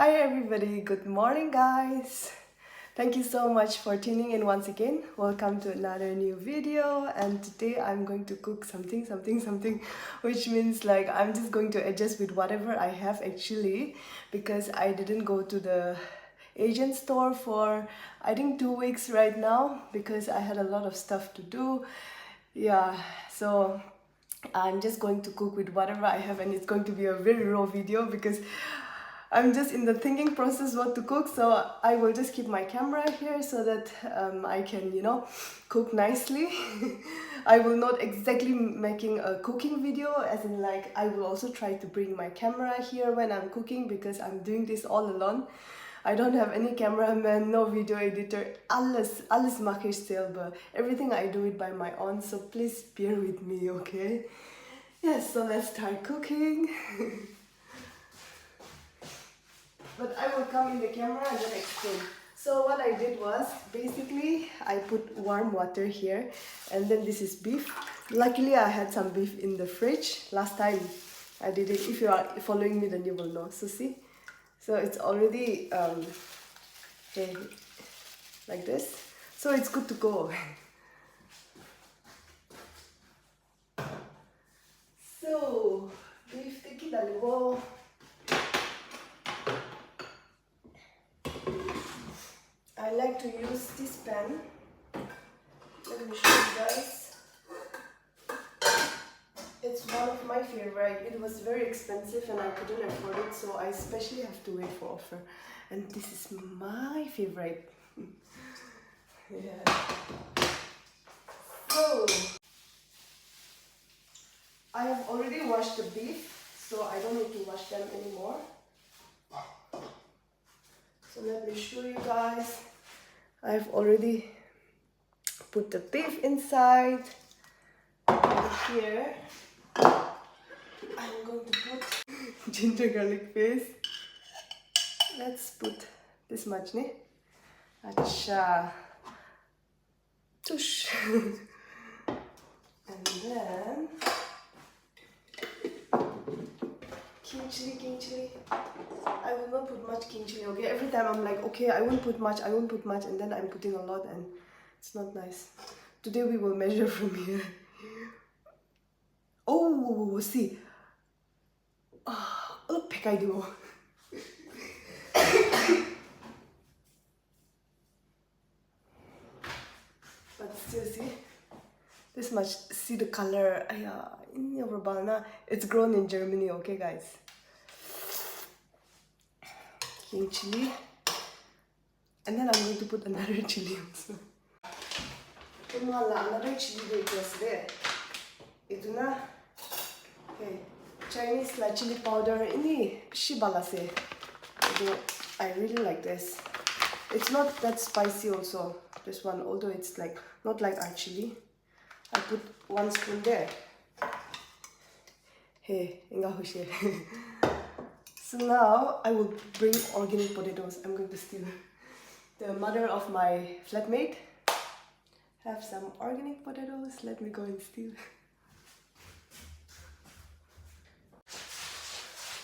Hi everybody, good morning guys. Thank you so much for tuning in once again. Welcome to another new video, and today I'm going to cook something, which means like I'm just going to adjust with whatever I have actually, because I didn't go to the Asian store for I think 2 weeks right now because I had a lot of stuff to do. Yeah, so I'm just going to cook with whatever I have, and it's going to be a very raw video because I'm just in the thinking process what to cook. So I will just keep my camera here so that I can, cook nicely. I will not exactly making a cooking video, as in like I will also try to bring my camera here when I'm cooking because I'm doing this all alone. I don't have any cameraman, no video editor, alles mache ich selber. Everything I do it by my own, so please bear with me, okay? Yes, so let's start cooking. But I will come in the camera and then explain. So what I did was, basically, I put warm water here, and then this is beef. Luckily, I had some beef in the fridge. Last time I did it. If you are following me, then you will know. So see? So it's already okay, like this. So it's good to go. So, beef tiki dalibo. I like to use this pan. Let me show you guys. It's one of my favorite. It was very expensive and I couldn't afford it, so I especially have to wait for offer. And this is my favorite. Yeah. So I have already washed the beef, so I don't need to wash them anymore. So let me show you guys. I've already put the beef inside. And here I'm going to put ginger garlic paste. Let's put this much, ne? Acha. Tush. And then king chili. I will not put much king chili, okay? Every time I'm like, okay, I won't put much, and then I'm putting a lot and it's not nice. Today we will measure from here. Oh, see. Oh, pekaido. But still, see? This much, see the color. In your banana, it's grown in Germany, okay guys? King chili. And then I'm going to put another chili also. Another chili there. Ito na. Okay. Chinese chili powder. Ini shibala se. I really like this. It's not that spicy also. This one, although it's like not like our chili. I put 1 spoon there. Hey, inga hushe. So now I will bring organic potatoes. I'm going to steal. The mother of my flatmate have some organic potatoes. Let me go and steal.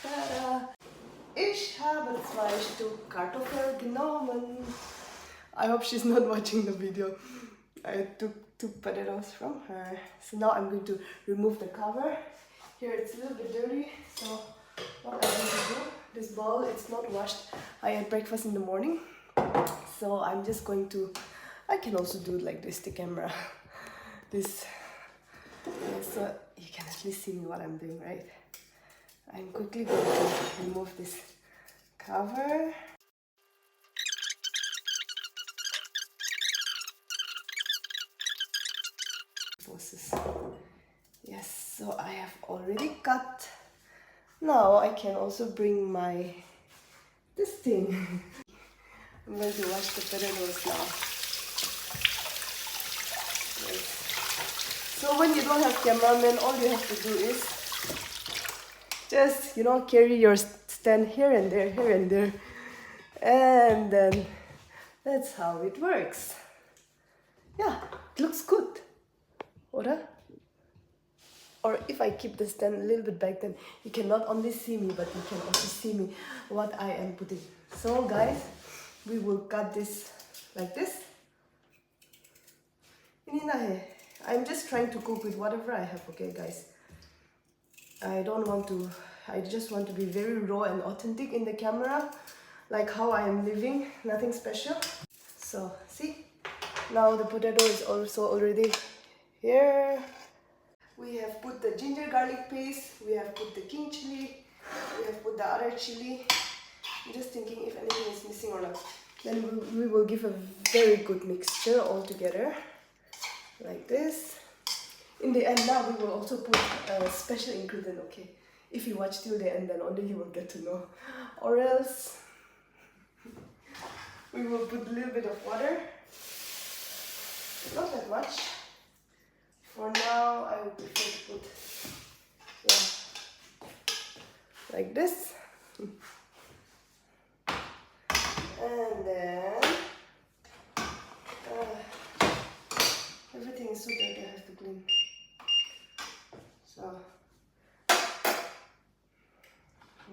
Tada! Ich habe 2 Stück Kartoffeln genommen. I hope she's not watching the video. I took 2 potatoes from her. So now I'm going to remove the cover. Here it's a little bit dirty, so what I'm going to do, this bowl, it's not washed. I had breakfast in the morning, so I'm just going to, I can also do it like this, the camera. This, yeah, so you can at least see me what I'm doing, right? I'm quickly going to remove this cover. Yes, so I have already cut. Now I can also bring this thing. I'm going to wash the potatoes now. Yes. So when you don't have cameraman, all you have to do is just, carry your stand here and there. And then that's how it works. Yeah, it looks good. Ora? or if I keep the stand a little bit back, then you can not only see me, but you can also see me what I am putting. So guys, we will cut this like this. I'm just trying to cook with whatever I have, okay guys. I just want to be very raw and authentic in the camera, like how I am living, nothing special. So see, now the potato is also already here. We have put the ginger garlic paste, we have put the king chili, we have put the other chili. I'm just thinking if anything is missing or not. Then we will give a very good mixture all together, like this. In the end now we will also put a special ingredient, okay? If you watch till the end, then only you will get to know. Or else we will put a little bit of water, not that much. For now, I would prefer to put, like this. And then, everything is so dirty, I have to clean. So,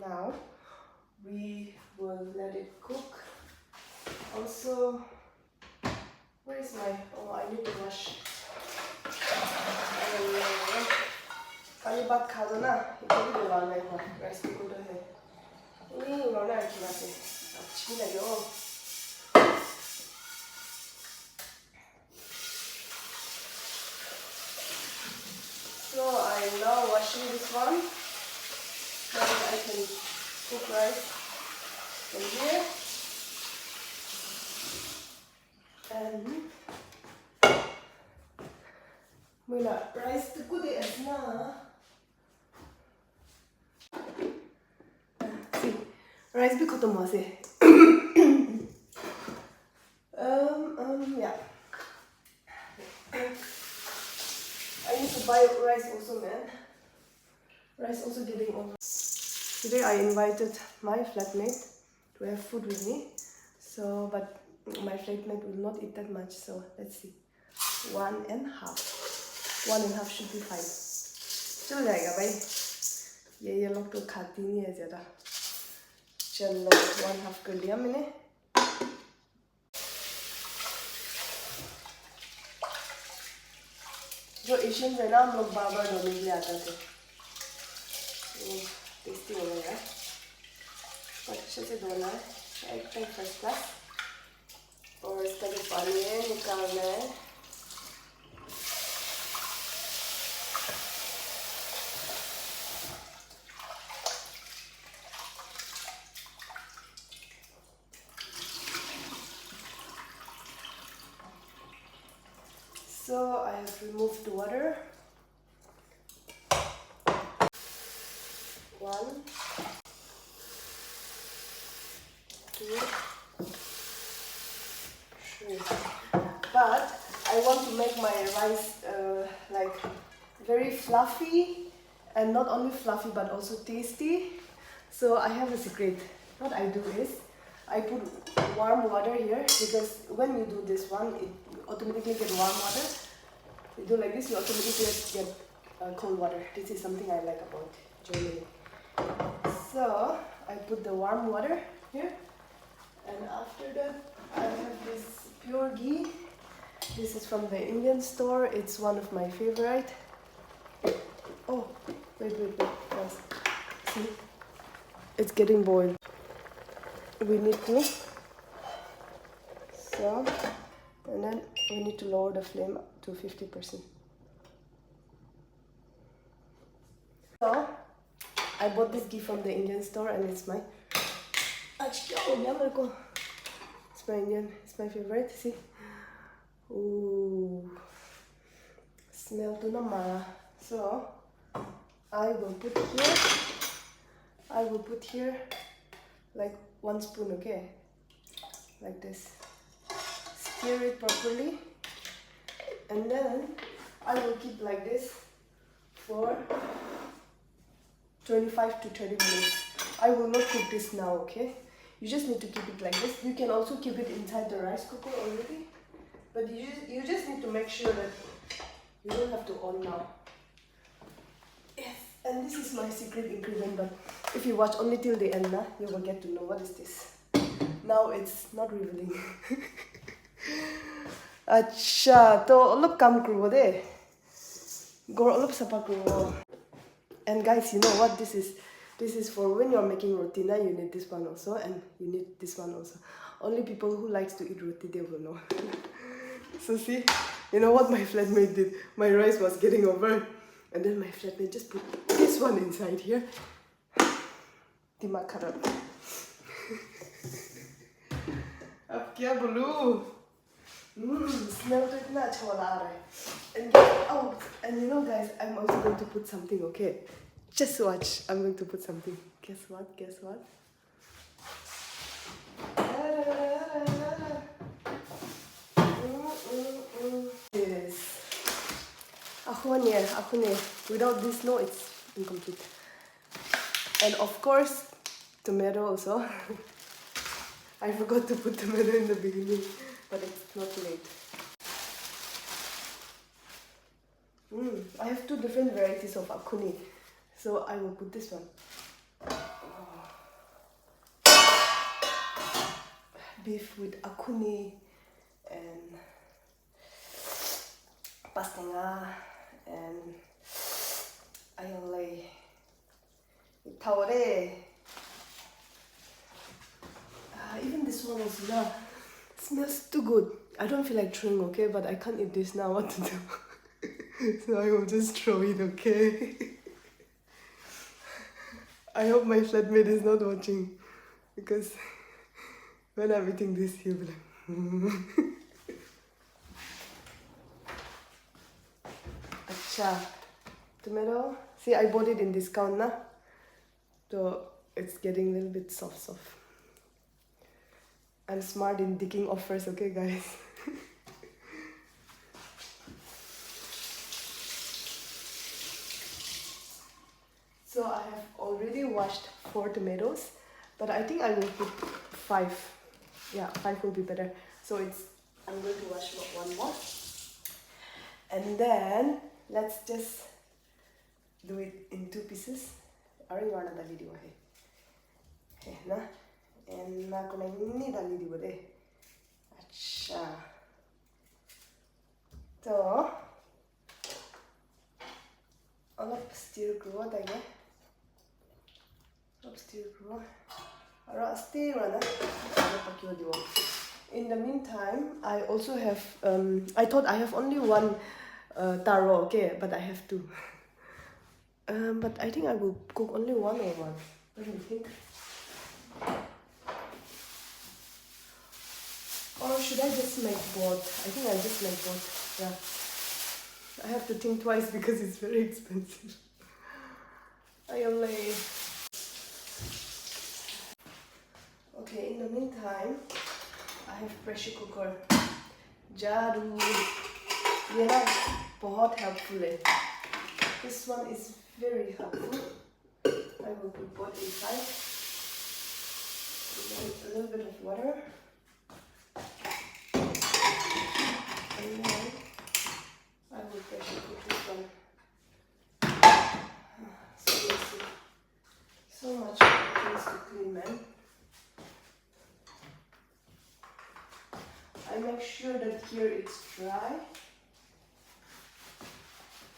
now, we will let it cook. Also, where is my, I need to wash. Kalibat kalana, itu di dalam rice cooker tu. Ini mana lagi masih? Cina yo. So I'm now washing this one. Now I can cook rice from here. And mula rice tu good as na. See, rice भी खत्म हुआ से. Yeah. I need to buy rice also, man. Rice also getting over. Today I invited my flatmate to have food with me. So, but my flatmate will not eat that much. So let's see. 1.5. 1.5 should be fine. चल जाएगा भाई. ये लोग तो खाती नहीं है ज़्यादा. चलो 1.5 कर लिया मैंने. जो एशियन है ना, हम लोग बार-बार धोने के लिए आते थे. टेस्टी हो गया. अच्छे से धोना है. एकदम फर्स्ट क्लास. और इसका जो पानी है निकालना है. So I have removed the water. 1, 2, 3. But I want to make my rice like very fluffy, and not only fluffy but also tasty. So I have a secret. What I do is I put warm water here, because when you do this one, it automatically get warm water. You do like this, you automatically get cold water. This is something I like about Germany. So I put the warm water here, and after that I have this pure ghee. This is from the Indian store. It's one of my favorite. Oh, wait, guys. See, it's getting boiled. We need to, so, and then we need to lower the flame to 50%. So, I bought this ghee from the Indian store, and it's my, it's my Indian, it's my favorite. See, ooh, smell to nama. So, I will put here like 1 spoon, okay, like this. Stir it properly, and then I will keep like this for 25 to 30 minutes. I will not cook this now, okay? You just need to keep it like this. You can also keep it inside the rice cooker already, but you just need to make sure that you don't have to on now. And this is my secret ingredient, but if you watch only till the end, you will get to know what is this. Now it's not revealing. Acha, to olop kam kruwo de. Gor olop sapa kruwo. And guys, you know what this is? This is for when you're making roti, you need this one also, and you need this one also. Only people who likes to eat roti, they will know. So see, you know what my flatmate did? My rice was getting over, and then my flatmate just put this one inside here. Dimak kharab. Ab kya bolu? Smell to itna acha wala aa raha hai. And you know guys, I'm also going to put something, okay? Just watch. I'm going to put something. Guess what? Guess what? Yes. Akhone. Without this, no, it's incomplete. And of course, tomato also. I forgot to put tomato in the beginning, but it's not late. I have two different varieties of akhone, so I will put this one. Beef with akhone and pastenga and ayole taore. Even this one is not smells too good. I don't feel like throwing, okay, but I can't eat this now. What to do? So I will just throw it, okay? I hope my flatmate is not watching, because when I'm eating this, he'll be like, Acha. Tomato. See, I bought it in discount, so it's getting a little bit soft. I'm smart in digging off first, okay, guys? So I have already washed 4 tomatoes, but I think I will put 5. Yeah, 5 will be better. So I'm going to wash one more. And then let's just do it in 2 pieces. Are you on the video? Hey, na? And na ko na ini dali di bude. Acha. So, alap stir kruwa tayo. Stir kruwa. Ara stir na. In the meantime, I also have. I thought I have only one taro, okay, but I have 2. But I think I will cook only one or one. What do you think? Or should I just make both? I think I'll just make both. Yeah. I have to think twice because it's very expensive. I only. Okay, in the meantime, I have pressure cooker. Jadu. Yeah, बहुत helpful. This one is very helpful. I will put both inside. A little bit of water. And then I will pressure cook this one. So easy. So much things to clean, man. I make sure that here it's dry,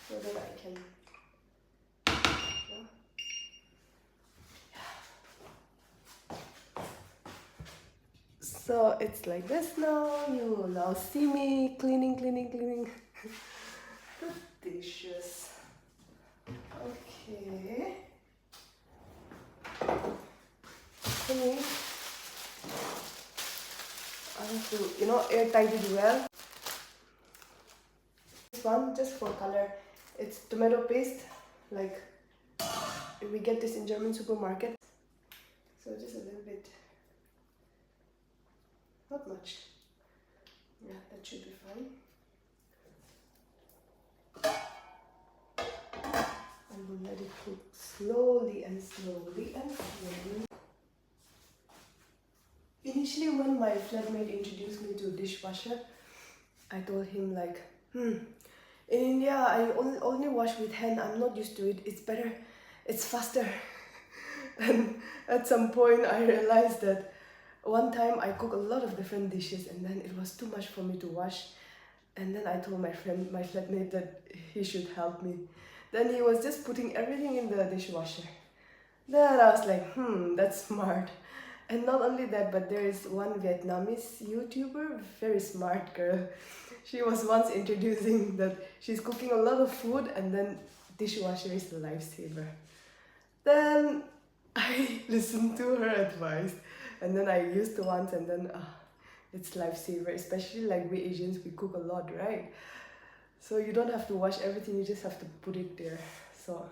so that I can. So it's like this now. You will now see me cleaning. The dishes. Okay. Clean. I have to, airtight it well. This one, just for color, it's tomato paste. Like, we get this in German supermarket. So just a little bit. Not much. Yeah, that should be fine. And we'll let it cook slowly. Initially, when my flatmate introduced me to dishwasher, I told him like, in India, I only wash with hand. I'm not used to it. It's better it's faster. And at some point I realized that one time I cook a lot of different dishes and then it was too much for me to wash. And then I told my friend, my flatmate, that he should help me. Then he was just putting everything in the dishwasher. Then I was like, that's smart. And not only that, but there is one Vietnamese YouTuber, very smart girl. She was once introducing that she's cooking a lot of food and then dishwasher is a lifesaver. Then I listened to her advice and then I used it once and then it's lifesaver, especially like we Asians, we cook a lot, right? So you don't have to wash everything, you just have to put it there. So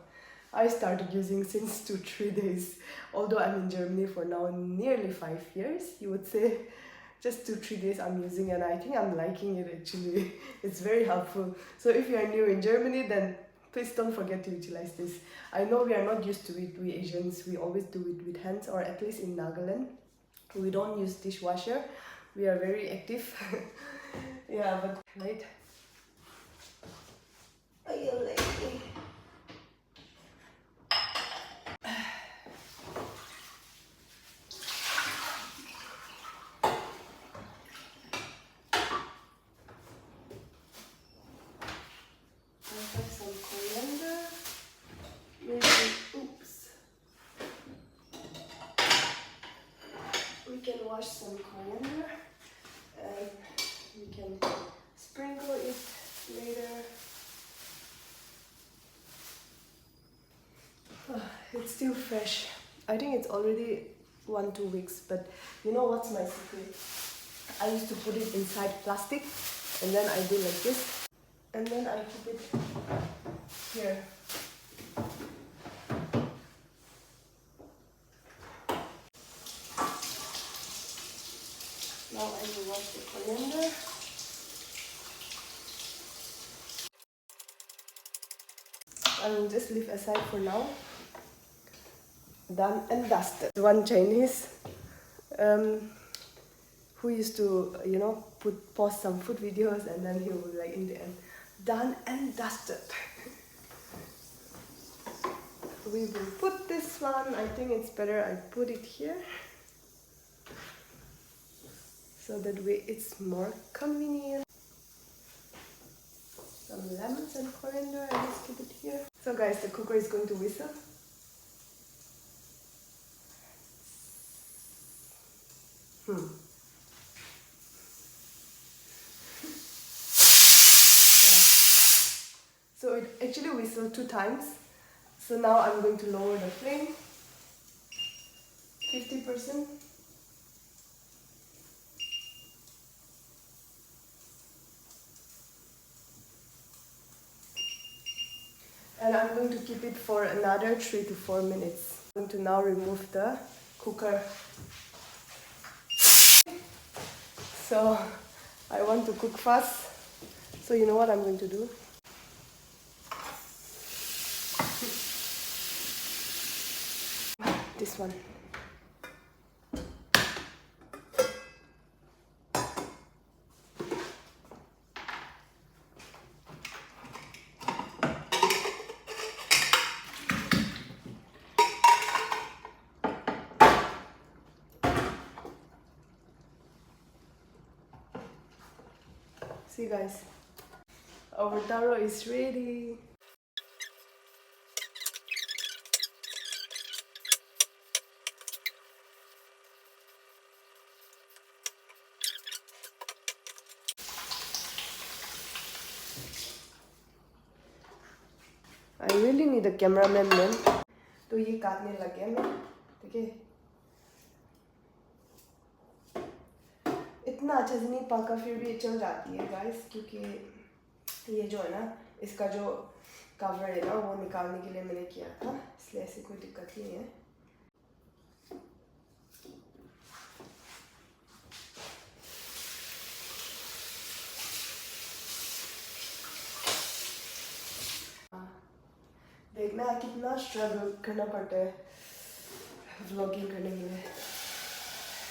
I started using since 2-3 days. Although I'm in Germany for now nearly 5 years, you would say. Just 2-3 days I'm using and I think I'm liking it actually. It's very helpful. So if you are new in Germany, then please don't forget to utilize this. I know we are not used to it, we Asians. We always do it with hands, or at least in Nagaland. We don't use dishwasher. We are very active. Yeah, but right. Are you lazy? I have some coriander. Maybe, oops. We can wash some coriander and we can sprinkle it later. It's still fresh. I think it's already 1-2 weeks, but you know what's my secret? I used to put it inside plastic and then I do like this and then I keep it here. Now I will wash the coriander. I will just leave aside for now. Done and dusted. One Chinese who used to, post some food videos and then he will like in the end, done and dusted. We will put this one, I think it's better I put it here. So that way it's more convenient. Some lemons and coriander, I just keep it here. So guys, the cooker is going to whistle. So it actually whistled 2 times. So now I'm going to lower the flame 50%. And I'm going to keep it for another 3 to 4 minutes. I'm going to now remove the cooker. So I want to cook fast. So you know what I'm going to do? This one. See guys, our taro is ready. I really need a cameraman man. तो ये काटने लग गया मैं, ठीक है? इतना अच्छे से नहीं पका फिर भी चल जाती है गाइस, क्योंकि ये जो है ना, इसका जो कवर है ना वो निकालने के लिए मैंने किया था, इसलिए ऐसी कोई दिक्कत नहीं है. देखना कितना स्ट्रगल करना पड़ता है व्लॉगिंग करने के लिए.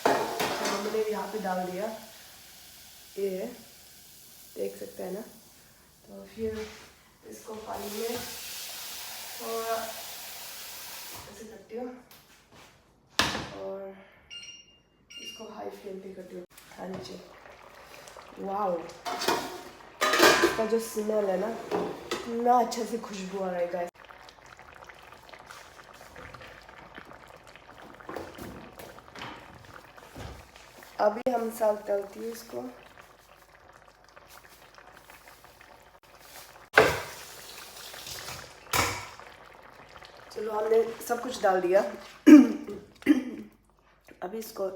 तो मैंने यहाँ पे डाल दिया, ये देख सकते हैं ना. तो फिर इसको पानी में थोड़ा से करती हूँ और इसको हाई फ्लेम पे करती हूँ। हाँ जी, वाओ, इसका जो स्मेल है ना, इतना अच्छा से खुशबू आ रहा है गाइस। अभी हम साग डालती है इसको। चलो हमने सब कुछ डाल दिया। अभी इसको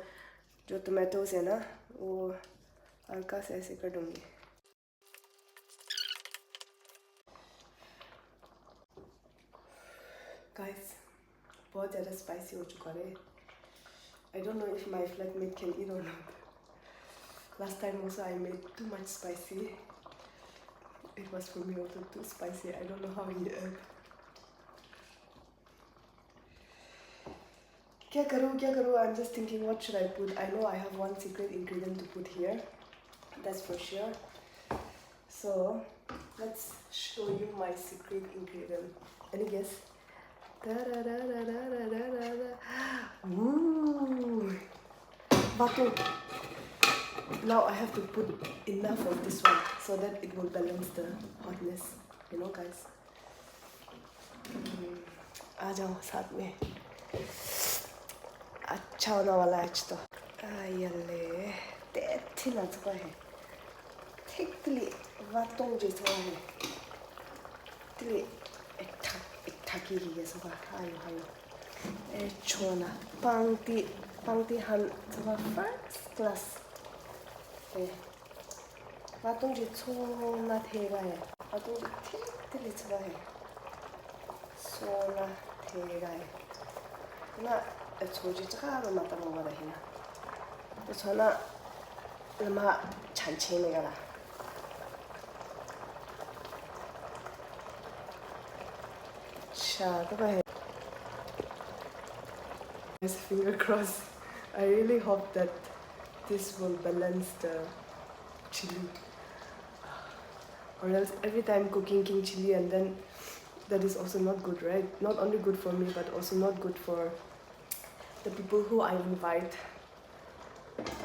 जो टोमेटोज है ना, वो हल्का से ऐसे कर दूंगी। गाइस, बहुत ज़्यादा स्पाइसी हो चुका है। I don't know if my flatmate can eat or not. Last time also I made too much spicy. It was for me also too spicy. I don't know how he ate. क्या करूँ? I'm just thinking what should I put. I know I have one secret ingredient to put here. That's for sure. So let's show you my secret ingredient. Any guess? Ooh, batu. Now I have to put enough of this one so that it will balance the hotness. You know, guys. आ जाओ साथ में। अच्छा होने वाला है आज तो। आयले, तेथी नाचका है। थिकली वातों जैसा है। तिले एक ठाकी ही है सब। आयो। छोना पंक्ति हन सब फर्स्ट क्लास। वातों छोना थेगा है। वातों थिकली सब है। सोना थेगा है। ना छोजी चकारो माता मोगा रही ना। तो छोना लम्हा छांचे में गला। तो है। Finger crossed. I really hope that this will balance the chili. Or else every time cooking king chili and then that is also not good, right? Not only good for me but also not good for the people who I invite.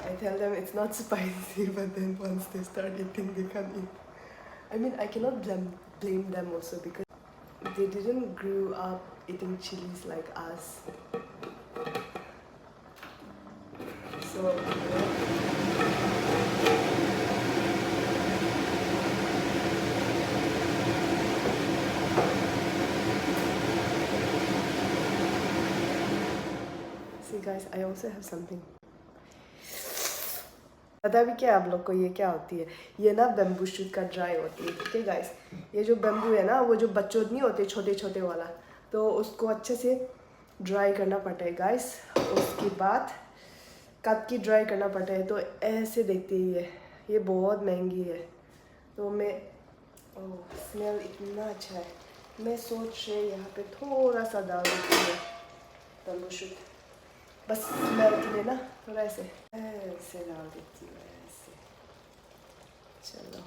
I tell them it's not spicy, but then once they start eating, they can't eat. I mean, I cannot blame them also because they didn't grow up eating chilies like us. So, see guys, I also have something. पता भी क्या आप लोग को ये क्या होती है? ये ना बेम्बू शूट का ड्राई होती है, ठीक है गाइस? ये जो बेम्बू है ना, वो जो बच्चों नहीं होते छोटे छोटे वाला, तो उसको अच्छे से ड्राई करना पड़ता है गाइस। उसके बाद कट की ड्राई करना पड़ता है। तो ऐसे देखते ही है, ये बहुत महंगी है। तो मैं स्मेल इतना अच्छा है, मैं सोच रही यहाँ पे थोड़ा सा डाल देती हूँ बेम्बू शूट, बस स्मेल के लिए ना, थोड़ा ऐसे डाल देती हूँ ऐसे। चलो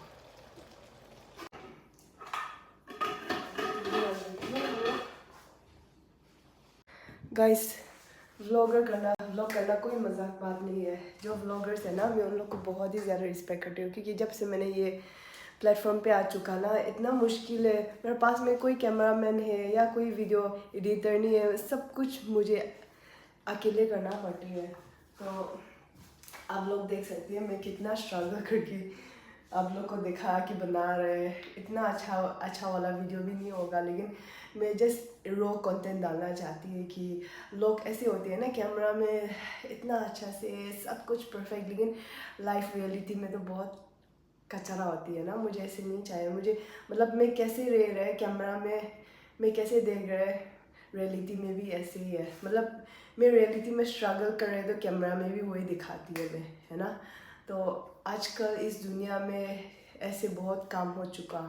गाइस, व्लॉग करना कोई मजाक बात नहीं है। जो व्लॉगर्स है ना, मैं उन लोग को बहुत ही ज़्यादा रिस्पेक्ट करती हूँ, क्योंकि जब से मैंने ये प्लेटफॉर्म पे आ चुका ना, इतना मुश्किल है। मेरे पास में कोई कैमरामैन है या कोई वीडियो एडिटर नहीं है, सब कुछ मुझे अकेले करना पड़ती है। तो आप लोग देख सकते हैं मैं कितना स्ट्रगल करके आप लोग को दिखा कि बना रहे। इतना अच्छा वाला वीडियो भी नहीं होगा, लेकिन मैं जस्ट रॉ कंटेंट डालना चाहती हूँ कि लोग ऐसे होते हैं ना, कैमरा में इतना अच्छा से सब कुछ परफेक्ट, लेकिन लाइफ रियलिटी में तो बहुत कचरा होती है ना। मुझे ऐसे नहीं चाहिए। मुझे मतलब मैं कैसे रह रहे कैमरा में, मैं कैसे देख रहे रियलिटी में भी ऐसे ही है। मतलब मैं रियलिटी में स्ट्रगल कर रहे तो कैमरा में भी वही दिखाती है मैं, है ना। तो आजकल इस दुनिया में ऐसे बहुत काम हो चुका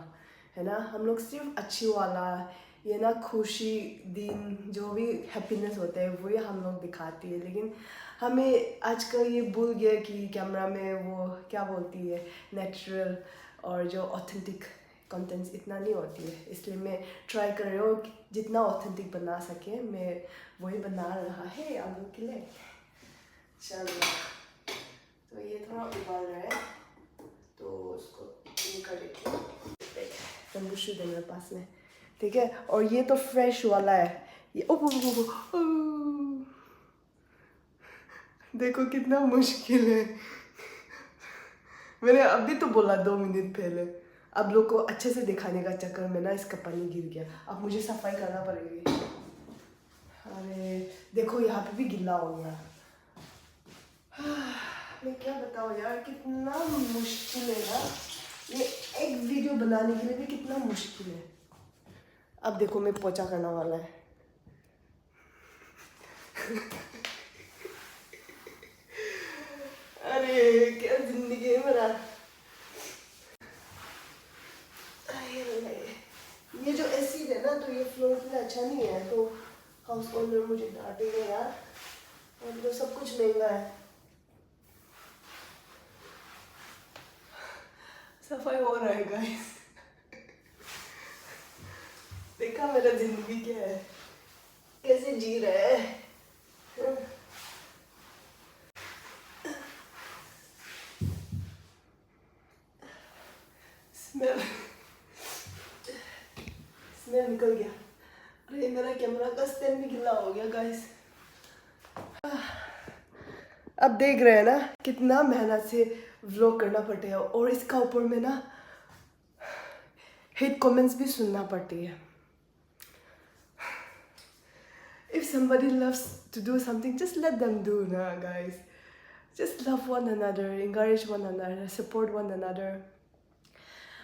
है ना। हम लोग सिर्फ अच्छी वाला ये ना, खुशी दिन जो भी हैप्पीनेस होता है वही हम लोग दिखाती है, लेकिन हमें आजकल ये भूल गया कि कैमरा में वो क्या बोलती है, नेचुरल और जो ऑथेंटिक कंटेंट्स इतना नहीं होती है, इसलिए मैं ट्राई कर रही हूँ जितना ऑथेंटिक बना सके, मैं वही बना रहा है आप लोग के लिए। चलो, तो ये थोड़ा उबाल रहा है तो उसको निकाल देती हूँ। बम्बू शूट है मेरे पास में, ठीक है। और ये तो फ्रेश वाला है ये। ओ देखो कितना मुश्किल है। मैंने अभी तो बोला 2 मिनट पहले। अब लोग को अच्छे से दिखाने का चक्कर में ना इसका पानी गिर गया, अब मुझे सफाई करना पड़ेगी। अरे देखो यहाँ पे भी गिल्ला हो गया। मैं क्या बताऊँ यार, कितना मुश्किल है ना ये एक वीडियो बनाने के लिए भी, कितना मुश्किल है। अब देखो मैं पोछा करने वाला है। अरे क्या जिंदगी है मेरा। ये जो एसिड है ना, तो ये फ्लोर के लिए अच्छा नहीं है, तो हाउस ओनर मुझे डांटेगा यार। और तो सब कुछ महंगा है। सफाई हो रहा है गाइस। देखा मेरा जिंदगी क्या है, कैसे जी रहा है। स्मेल स्मेल निकल गया। अरे मेरा कैमरा का स्टैंड भी गीला हो गया गाइस। अब देख रहे हैं ना कितना मेहनत से व्लॉग करना पड़ता है, और इसका ऊपर में ना हेट कमेंट्स भी सुनना पड़ती है। If somebody loves to do something, just let them do ना guys. Just love one another, encourage one another, support one another.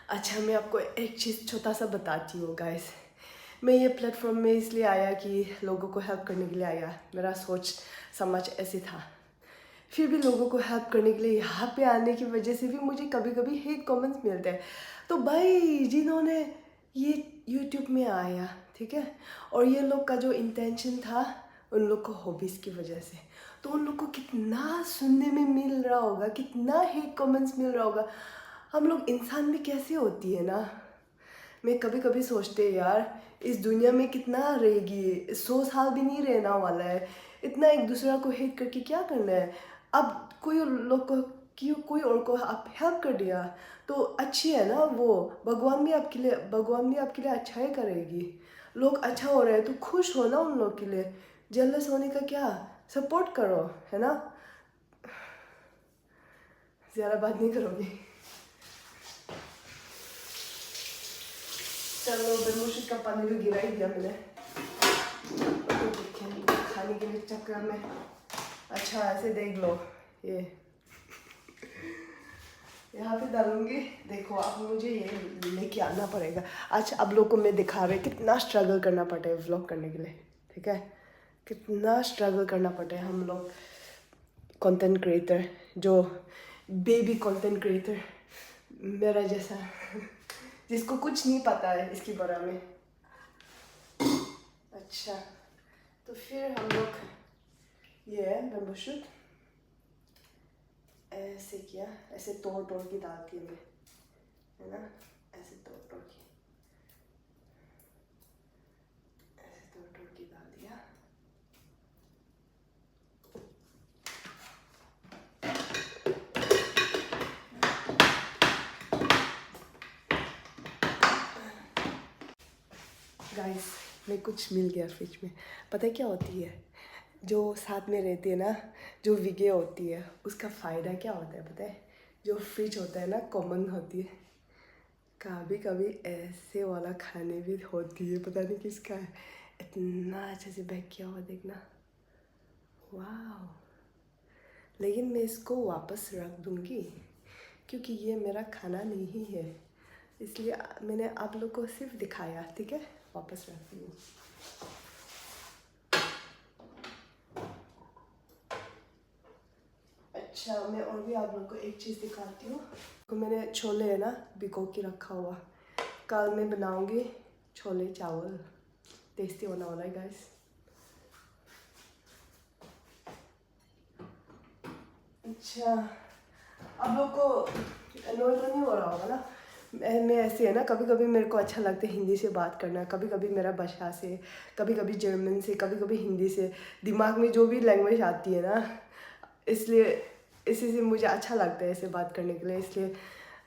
अच्छा, मैं आपको एक चीज़ छोटा सा बताती हूँ गाइस। मैं ये प्लेटफॉर्म में इसलिए आया कि लोगों को हेल्प करने के लिए आया। मेरा सोच समझ ऐसे था। फिर भी लोगों को हेल्प करने के लिए यहाँ पे आने की वजह से भी मुझे कभी कभी हेट कमेंट्स मिलते हैं। तो भाई जिन्होंने ये यूट्यूब में आया, ठीक है, और ये लोग का जो इंटेंशन था उन लोग को हॉबीज़ की वजह से, तो उन लोग को कितना सुनने में मिल रहा होगा, कितना हेट कमेंट्स मिल रहा होगा। हम लोग इंसान भी कैसे होती है ना। मैं कभी कभी सोचते हैं यार, इस दुनिया में कितना रहेगी, 100 साल भी नहीं रहना वाला है। इतना एक दूसरा को हेट करके क्या करना है। अब कोई लोग को क्यों, कोई और को आप हेल्प कर दिया तो अच्छी है ना वो। भगवान भी आपके लिए अच्छा ही करेगी। लोग अच्छा हो रहे हैं तो खुश हो ना उन लोग के लिए। जेलस होने का क्या, सपोर्ट करो, है ना। ज़्यादा बात नहीं करोगी। चलो, बेमूशी का पानी भी गिरा ही दिया मैंने। खाने के लिए चक्कर में। अच्छा ऐसे देख लो, ये यहाँ पे डालूंगी। देखो अब मुझे ये लेके आना पड़ेगा। अच्छा, अब लोग को मैं दिखा रही कितना स्ट्रगल करना पड़ता है व्लॉग करने के लिए, ठीक है। कितना स्ट्रगल करना पड़ता है हम लोग कंटेंट क्रिएटर, जो बेबी कंटेंट क्रिएटर मेरा जैसा जिसको कुछ नहीं पता है इसके बारे में। अच्छा, तो फिर हम लोग ये बम्बू शूट ऐसे किया, ऐसे तोड़ तोड़ के डालती हूँ मैं, है ना। ऐसे तोड़ तोड़ के, ऐसे तोड़ तोड़ के डाल दिया। गाइस, मैं कुछ मिल गया फ्रिज में। पता है क्या होती है, जो साथ में रहती है ना, जो विगे होती है, उसका फ़ायदा क्या होता है पता है। जो फ्रिज होता है ना, कॉमन होती है। कभी कभी ऐसे वाला खाने भी होती है, पता नहीं किसका है। इतना अच्छे से बैक किया हुआ, देखना, वाह। लेकिन मैं इसको वापस रख दूँगी क्योंकि ये मेरा खाना नहीं है, इसलिए मैंने आप लोग को सिर्फ दिखाया, ठीक है। वापस रख दूँगी। अच्छा, मैं और भी आप लोग को एक चीज़ दिखाती हूँ। तो मैंने छोले है ना भिगो के रखा हुआ, कल मैं बनाऊँगी छोले चावल। टेस्टी होने वाला है गाइस। अच्छा, आप लोग को अनोय तो नहीं हो रहा होगा ना, मैं ऐसे है ना, कभी कभी मेरे को अच्छा लगता है हिंदी से बात करना, कभी कभी मेरा भाषा से, कभी कभी जर्मन से, कभी कभी हिंदी से, दिमाग में जो भी लैंग्वेज आती है ना, इसलिए इसी से मुझे अच्छा लगता है ऐसे बात करने के लिए। इसलिए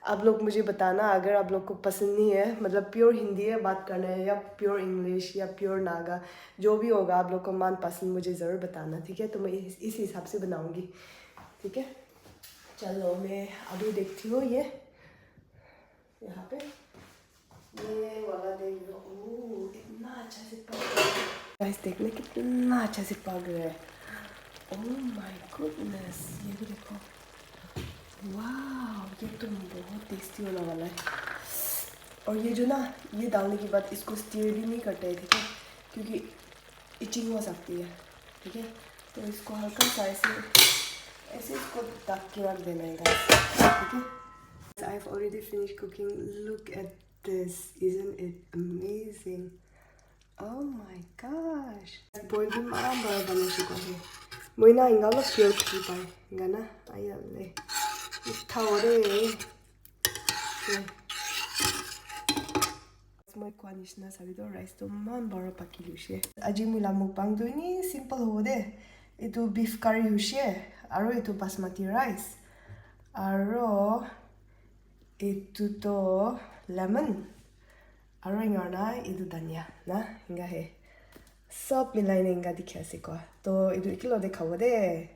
आप लोग मुझे बताना, अगर आप लोग को पसंद नहीं है, मतलब प्योर हिंदी है बात करना है, या प्योर इंग्लिश या प्योर नागा, जो भी होगा आप लोग को मन पसंद मुझे ज़रूर बताना, ठीक है? तो मैं इस हिसाब से बनाऊँगी, ठीक है? चलो मैं अभी देखती हूँ ये यहाँ पे ये वाला देख लो। ओह इतना अच्छा से पक रहा है गाइस, देखने कितना अच्छा से पक रहा है। ओह माय गुडनेस, ये भी देखो, वाह ये तो बहुत टेस्टी होने वाला है। और ये जो ना, ये डालने के बाद इसको स्टीर भी नहीं करते हैं, ठीक है? क्योंकि इचिंग हो सकती है, ठीक है? तो इसको हल्का सा ऐसे ऐसे इसको ढक के रख देना है गाइस, ठीक है? I've already finished cooking. Look at this. Isn't it amazing? Oh my gosh. Boy भी मारा बड़ा बना चुका है। मोइना इंगा लो प्योर की पाए इंगा ना आया ले 타오래. Moi Garnishing sabido rice to man baro pakilushe. Aji mula mukbang do ni simple hode. Itu beef curry hushe. Aro itu basmati rice. Aro itu to lemon. Aro ingana itu danya na inga he. सब मिलाइने इंगा दिखे सिको तो इदु इकिलो देखा वो दे